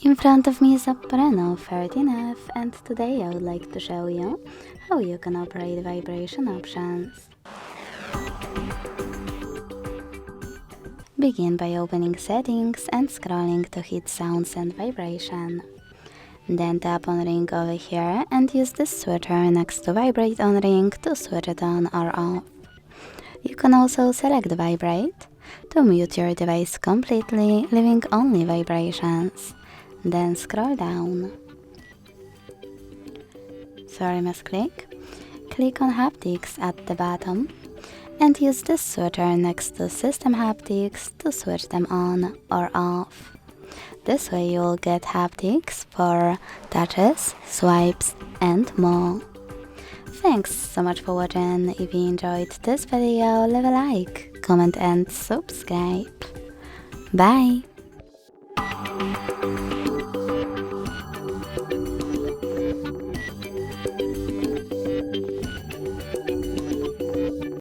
In front of me is OPPO Reno 13F, and today I would like to show you how you can operate vibration options. Begin by opening settings and scrolling to hit sounds and vibration. Then tap on ring over here and use the switcher next to vibrate on ring to switch it on or off. You can also select vibrate to mute your device completely, leaving only vibrations. Then scroll down. Sorry, misclick. Click on haptics at the bottom and use the switcher next to system haptics to switch them on or off. This way you will get haptics for touches, swipes and more. Thanks so much for watching. If you enjoyed this video, leave a like, comment and subscribe. Bye!